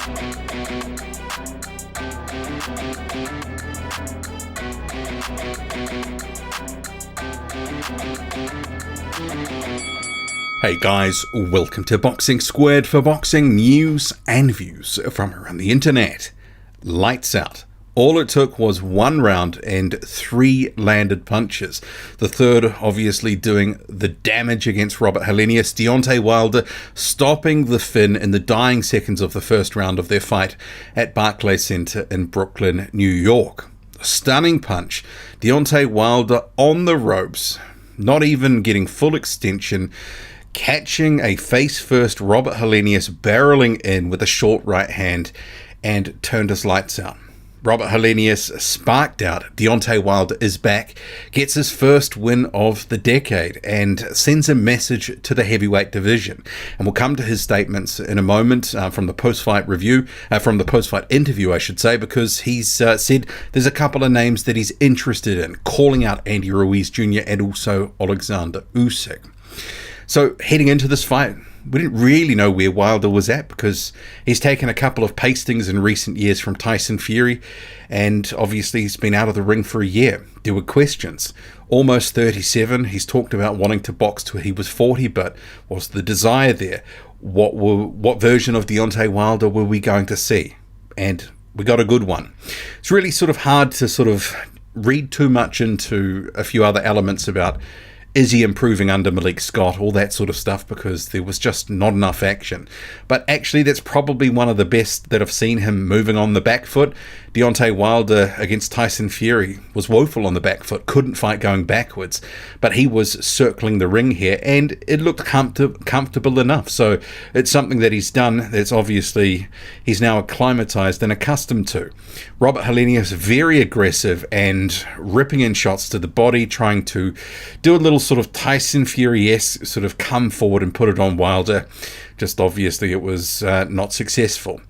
Hey guys, welcome to Boxing Squared for boxing news and views from around the internet. Lights out. All it took was one round and 3 landed punches. The third obviously doing the damage against Robert Helenius. Deontay Wilder stopping the Finn in the dying seconds of the first round of their fight at Barclays Center in Brooklyn, New York. A stunning punch. Deontay Wilder on the ropes, not even getting full extension, catching a face-first Robert Helenius barreling in with a short right hand and turned his lights out. Robert Helenius sparked out. Deontay Wilder is back, gets his first win of the decade, and sends a message to the heavyweight division. And we'll come to his statements in a moment from the post-fight review, from the post-fight interview, I should say, because he's said there's a couple of names that he's interested in, calling out Andy Ruiz Jr. and also Alexander Usyk. So heading into this fight, we didn't really know where Wilder was at because he's taken a couple of pastings in recent years from Tyson Fury, and obviously he's been out of the ring for a year. There were questions. Almost 37, he's talked about wanting to box till he was 40, but was the desire there? What version of Deontay Wilder were we going to see? And we got a good one. It's really sort of hard to sort of read too much into a few other elements about is he improving under Malik Scott, all that sort of stuff, because there was just not enough action. But actually, that's probably one of the best that I've seen him moving on the back foot. Deontay Wilder against Tyson Fury was woeful on the back foot, couldn't fight going backwards, but he was circling the ring here, and it looked comfortable enough. So it's something that he's done that's obviously he's now acclimatized and accustomed to. Robert Helenius, very aggressive and ripping in shots to the body, trying to do a little sort of Tyson Fury-esque sort of come forward and put it on Wilder. Just obviously it was not successful.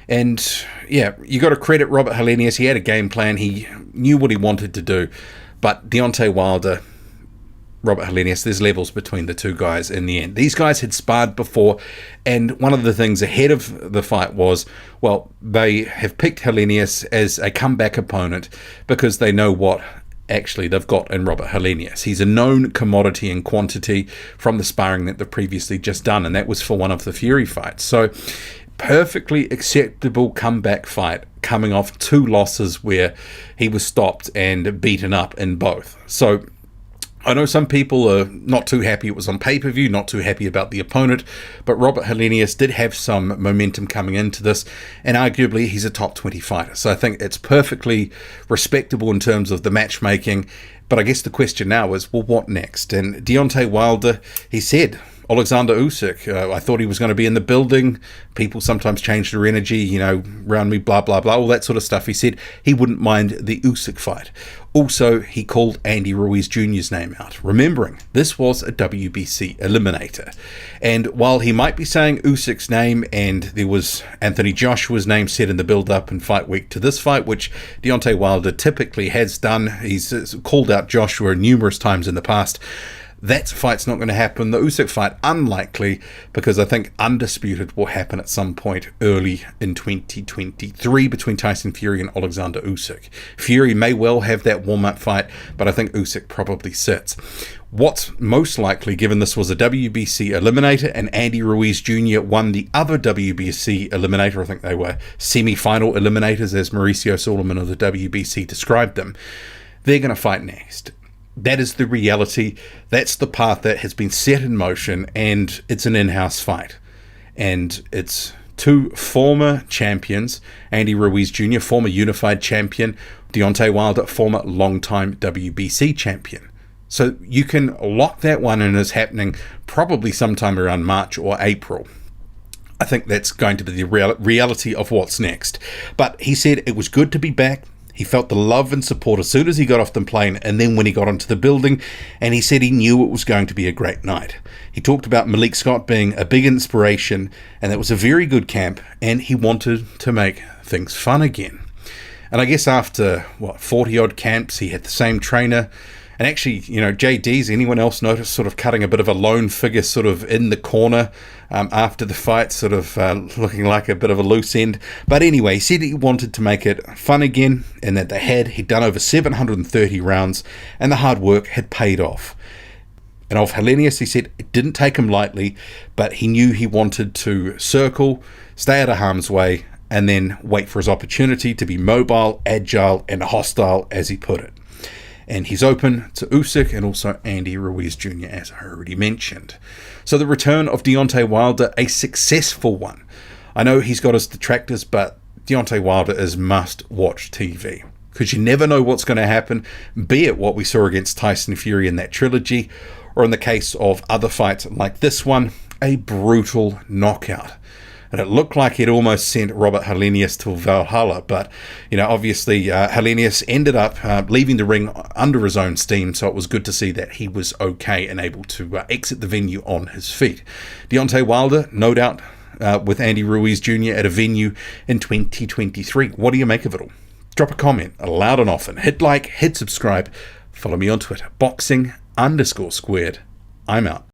And yeah, you got to credit Robert Helenius. He had a game plan. He knew what he wanted to do. But Deontay Wilder, Robert Helenius, there's levels between the two guys in the end. These guys had sparred before, and one of the things ahead of the fight was, well, they have picked Helenius as a comeback opponent because they know what actually they've got in Robert Helenius. He's a known commodity in quantity from the sparring that they've previously just done, and that was for one of the Fury fights. So perfectly acceptable comeback fight, coming off 2 losses where he was stopped and beaten up in both. So I know some people are not too happy it was on pay-per-view, not too happy about the opponent, but Robert Helenius did have some momentum coming into this, and arguably he's a top 20 fighter. So I think it's perfectly respectable in terms of the matchmaking, but I guess the question now is, well, what next? And Deontay Wilder, he said, Alexander Usyk, I thought he was going to be in the building. People sometimes change their energy, around me, blah, blah, blah, all that sort of stuff. He said he wouldn't mind the Usyk fight. Also, he called Andy Ruiz Jr.'s name out, remembering this was a WBC eliminator. And while he might be saying Usyk's name, and there was Anthony Joshua's name said in the build-up and fight week to this fight, which Deontay Wilder typically has done, he's called out Joshua numerous times in the past, that fight's not going to happen. The Usyk fight, unlikely, because I think Undisputed will happen at some point early in 2023 between Tyson Fury and Alexander Usyk. Fury may well have that warm-up fight, but I think Usyk probably sits. What's most likely, given this was a WBC eliminator and Andy Ruiz Jr. won the other WBC eliminator, I think they were semi-final eliminators as Mauricio Suleiman of the WBC described them, they're going to fight next. That is the reality. That's the path that has been set in motion, and it's an in-house fight. And it's 2 former champions, Andy Ruiz Jr., former unified champion, Deontay Wilder, former long-time WBC champion. So you can lock that one in as happening probably sometime around March or April. I think that's going to be the reality of what's next. But he said it was good to be back. He felt the love and support as soon as he got off the plane and then when he got onto the building, and he said he knew it was going to be a great night. He talked about Malik Scott being a big inspiration, and that was a very good camp, and he wanted to make things fun again. And I guess after, 40-odd camps, he had the same trainer, And actually, JD's, anyone else notice sort of cutting a bit of a lone figure sort of in the corner after the fight, sort of looking like a bit of a loose end. But anyway, he said he wanted to make it fun again, and that he'd done over 730 rounds, and the hard work had paid off. And of Helenius, he said it didn't take him lightly, but he knew he wanted to circle, stay out of harm's way, and then wait for his opportunity to be mobile, agile, and hostile, as he put it. And he's open to Usyk and also Andy Ruiz Jr., as I already mentioned. So the return of Deontay Wilder, a successful one. I know he's got his detractors, but Deontay Wilder is must-watch TV. Because you never know what's going to happen, be it what we saw against Tyson Fury in that trilogy, or in the case of other fights like this one, a brutal knockout. And it looked like it almost sent Robert Helenius to Valhalla, but obviously Helenius ended up leaving the ring under his own steam, so it was good to see that he was okay and able to exit the venue on his feet. Deontay Wilder, no doubt, with Andy Ruiz Jr. at a venue in 2023. What do you make of it all? Drop a comment, loud and often. Hit like, hit subscribe. Follow me on Twitter, boxing_squared. I'm out.